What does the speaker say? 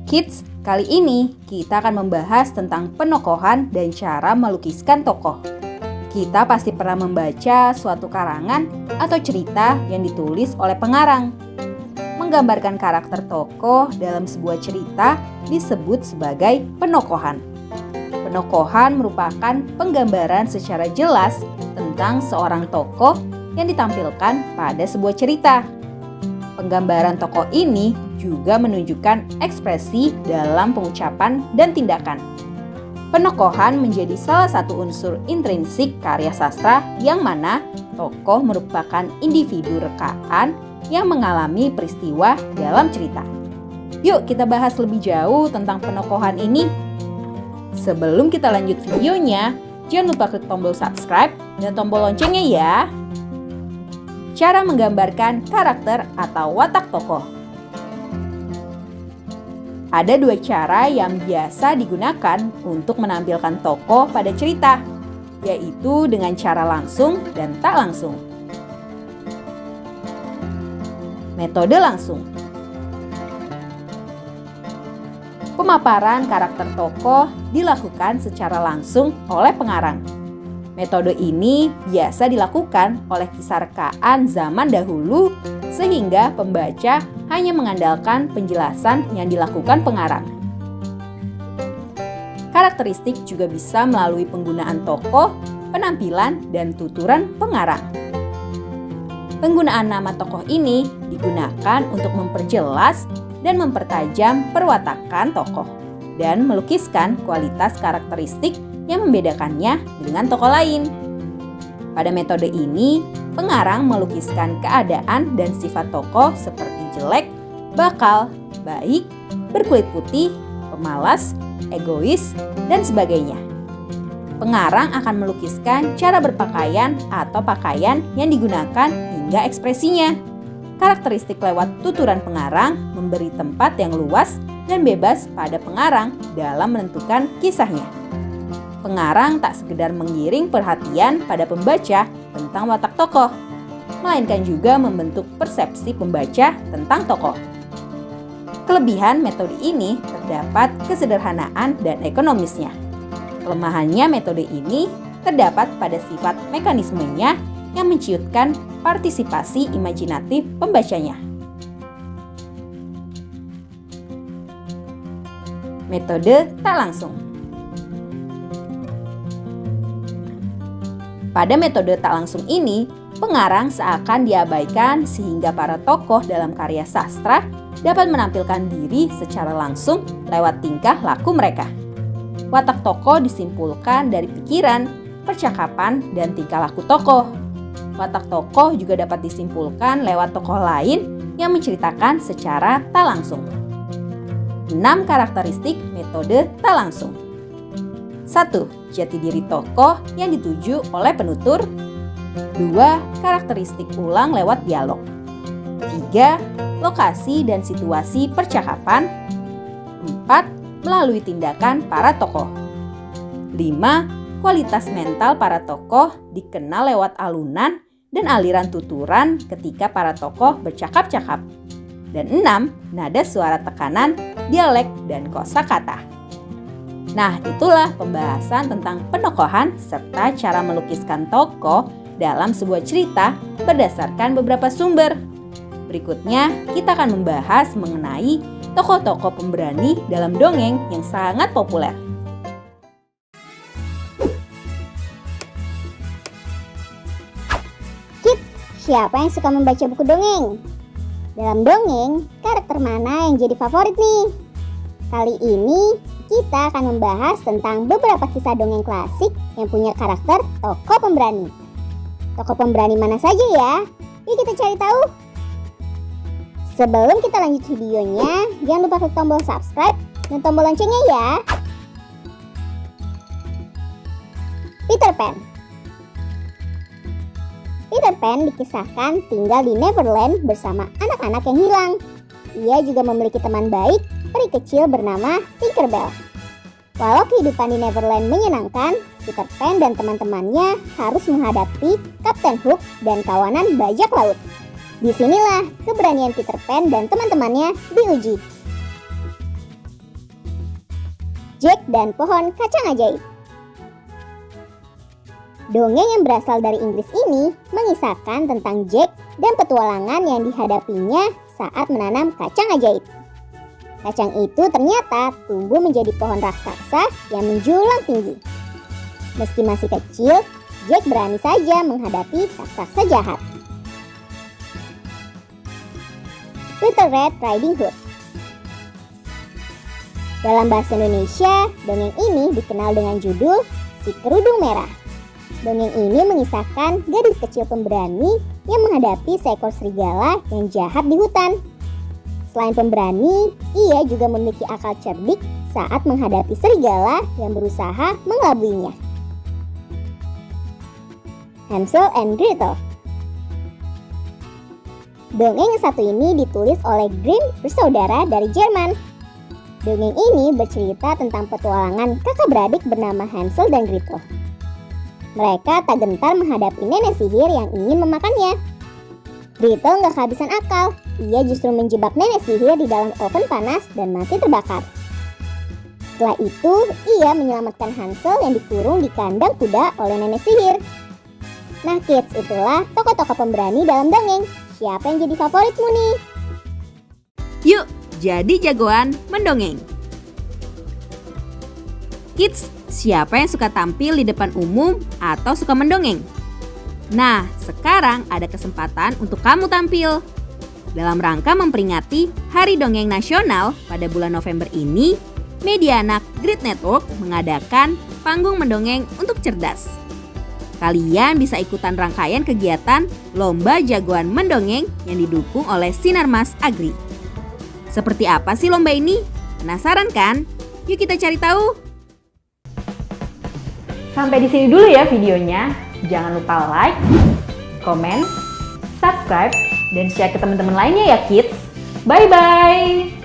Kids, kali ini kita akan membahas tentang penokohan dan cara melukiskan tokoh. Kita pasti pernah membaca suatu karangan atau cerita yang ditulis oleh pengarang. Menggambarkan karakter tokoh dalam sebuah cerita disebut sebagai penokohan. Penokohan merupakan penggambaran secara jelas tentang seorang tokoh yang ditampilkan pada sebuah cerita. Penggambaran tokoh ini juga menunjukkan ekspresi dalam pengucapan dan tindakan. Penokohan menjadi salah satu unsur intrinsik karya sastra yang mana tokoh merupakan individu rekaan yang mengalami peristiwa dalam cerita. Yuk kita bahas lebih jauh tentang penokohan ini. Sebelum kita lanjut videonya, jangan lupa klik tombol subscribe dan tombol loncengnya ya. Cara menggambarkan karakter atau watak tokoh. Ada dua cara yang biasa digunakan untuk menampilkan tokoh pada cerita, yaitu dengan cara langsung dan tak langsung. Metode langsung. Pemaparan karakter tokoh dilakukan secara langsung oleh pengarang. Metode ini biasa dilakukan oleh kisah rekaan zaman dahulu sehingga pembaca hanya mengandalkan penjelasan yang dilakukan pengarang. Karakteristik juga bisa melalui penggunaan tokoh, penampilan, dan tuturan pengarang. Penggunaan nama tokoh ini digunakan untuk memperjelas dan mempertajam perwatakan tokoh dan melukiskan kualitas karakteristik yang membedakannya dengan tokoh lain. Pada metode ini, pengarang melukiskan keadaan dan sifat tokoh seperti jelek, bakal, baik, berkulit putih, pemalas, egois, dan sebagainya. Pengarang akan melukiskan cara berpakaian atau pakaian yang digunakan hingga ekspresinya. Karakteristik lewat tuturan pengarang memberi tempat yang luas dan bebas pada pengarang dalam menentukan kisahnya. Pengarang tak sekedar mengiring perhatian pada pembaca tentang watak tokoh, melainkan juga membentuk persepsi pembaca tentang tokoh. Kelebihan metode ini terdapat kesederhanaan dan ekonomisnya. Kelemahannya metode ini terdapat pada sifat mekanismenya yang menciutkan partisipasi imajinatif pembacanya. Metode tak langsung. Pada metode tak langsung ini, pengarang seakan diabaikan sehingga para tokoh dalam karya sastra dapat menampilkan diri secara langsung lewat tingkah laku mereka. Watak tokoh disimpulkan dari pikiran, percakapan, dan tingkah laku tokoh. Watak tokoh juga dapat disimpulkan lewat tokoh lain yang menceritakan secara tak langsung. 6 karakteristik metode tak langsung. 1. Jati diri tokoh yang dituju oleh penutur. 2. Karakteristik ulang lewat dialog. 3. Lokasi dan situasi percakapan. 4. Melalui tindakan para tokoh. 5. Kualitas mental para tokoh dikenal lewat alunan dan aliran tuturan ketika para tokoh bercakap-cakap. Dan 6. Nada suara tekanan, dialek, dan kosakata. Nah, itulah pembahasan tentang penokohan serta cara melukiskan tokoh dalam sebuah cerita berdasarkan beberapa sumber. Berikutnya, kita akan membahas mengenai tokoh-tokoh pemberani dalam dongeng yang sangat populer. Kids, siapa yang suka membaca buku dongeng? Dalam dongeng, karakter mana yang jadi favorit nih? Kali ini, kita akan membahas tentang beberapa kisah dongeng klasik yang punya karakter tokoh pemberani. Tokoh pemberani mana saja ya? Yuk kita cari tahu. Sebelum kita lanjut videonya, jangan lupa klik tombol subscribe dan tombol loncengnya ya. Peter Pan. Peter Pan dikisahkan tinggal di Neverland bersama anak-anak yang hilang. Ia juga memiliki teman baik, peri kecil bernama Tinkerbell. Walau kehidupan di Neverland menyenangkan, Peter Pan dan teman-temannya harus menghadapi Kapten Hook dan kawanan bajak laut. Disinilah keberanian Peter Pan dan teman-temannya diuji. Jack dan pohon kacang ajaib. Dongeng yang berasal dari Inggris ini mengisahkan tentang Jack dan petualangan yang dihadapinya saat menanam kacang ajaib. Kacang itu ternyata tumbuh menjadi pohon raksasa yang menjulang tinggi. Meski masih kecil, Jack berani saja menghadapi raksasa jahat. Little Red Riding Hood. Dalam bahasa Indonesia, dongeng ini dikenal dengan judul Si Kerudung Merah. Dongeng ini mengisahkan gadis kecil pemberani yang menghadapi seekor serigala yang jahat di hutan. Selain pemberani, ia juga memiliki akal cerdik saat menghadapi serigala yang berusaha mengelabuinya. Hansel and Gretel. Dongeng yang satu ini ditulis oleh Grimm bersaudara dari Jerman. Dongeng ini bercerita tentang petualangan kakak beradik bernama Hansel dan Gretel. Mereka tak gentar menghadapi nenek sihir yang ingin memakannya. Gretel gak kehabisan akal. Ia justru menjebak nenek sihir di dalam oven panas dan mati terbakar. Setelah itu, ia menyelamatkan Hansel yang dikurung di kandang kuda oleh nenek sihir. Nah kids, itulah tokoh-tokoh pemberani dalam dongeng. Siapa yang jadi favoritmu nih? Yuk, jadi jagoan mendongeng. Kids, siapa yang suka tampil di depan umum atau suka mendongeng? Nah, sekarang ada kesempatan untuk kamu tampil. Dalam rangka memperingati Hari Dongeng Nasional pada bulan November ini, Media Anak Grid Network mengadakan panggung mendongeng untuk cerdas. Kalian bisa ikutan rangkaian kegiatan Lomba Jagoan Mendongeng yang didukung oleh Sinarmas Agri. Seperti apa sih lomba ini? Penasaran kan? Yuk kita cari tahu. Sampai di sini dulu ya videonya. Jangan lupa like, komen, subscribe, dan share ke teman-teman lainnya ya kids. Bye-bye!